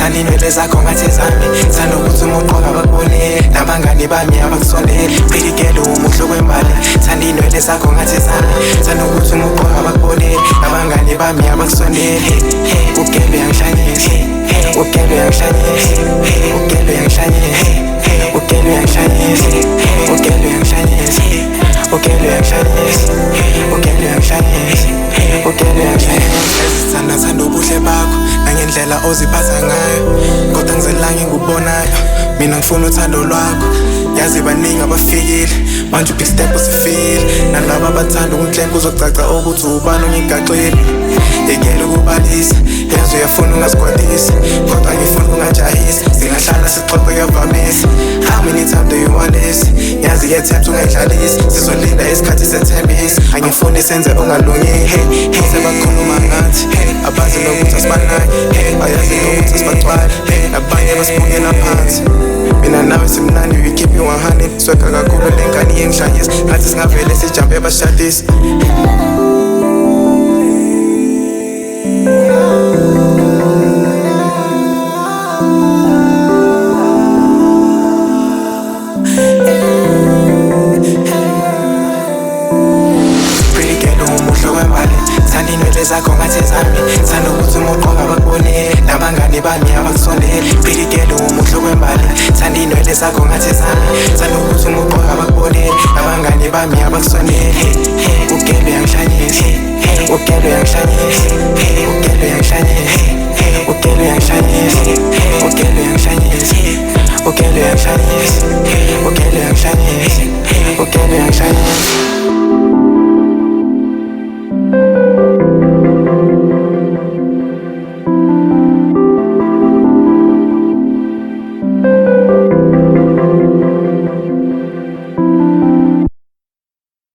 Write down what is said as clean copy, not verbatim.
thanda inwele zakho ngathi zami, thanda ukuthi uma ugqoka bakubone nabangani bami abakusondele. Pretty girl umuhle kwembala, thanda inwele zakho ngathi zami, thanda ukuthi uma ugqoka bakubone nabangani bami abakusondele. Ugelo yangihlanyisa, ugelo yangihlanyisa, ugelo yangihlanyisa, ugelo yangihlanyisa, ugelo yangihlanyisa, ugelo yangihlanyisa, ugelo yangihlanyisa, ugelo yangihlanyisa. Thanda ubuhle bakho nangendlela oziphatha ngayo, kodwa ngizelanga ngikubonayo, mina ngifuna uthando lwakho. Yazi baningi abafikile manje big step usifikile, nalaba abathanda ukungihlenga kuzocaca ukuthi ubani ongigaxile. Ngekela ukubalisa, yazi uyafuna ungasigwadisi, kodwa ngifuna ungajahisi, singahlala sixoxe kuyavamisa. How many times do you want this? Yazi yethatha ungayidlalisi, sizolinda isikhathi sethembisi. Angifuni senze ungalungile, sebakhuluma ngathi abazi nokuthi asibanayo, bayazi nokuthi asibagcwali, nabanye basibukela phansi. Mina nawe simnandi, we keep you 100. Sweka kakhulu lengane yengihlanyisa, ngathi singavele sijambe bashadisa. Thanda inwele zakho ngathi zami, thanda ukuthi uma ugqoka bakubone nabangani bami abakusondele. Pretty girl umuhle kwembala, thanda inwele zakho ngathi zami, thanda ukuthi uma ugqoka bakubone nabangani bami abakusondele. Ugelo yangihlanyisa, ugelo yangihlanyisa, ugelo yangihlanyisa, ugelo yangihlanyisa, ugelo yangihlanyisa, ugelo yangihlanyisa, ugelo yangihlanyisa, ugelo yangihlanyisa.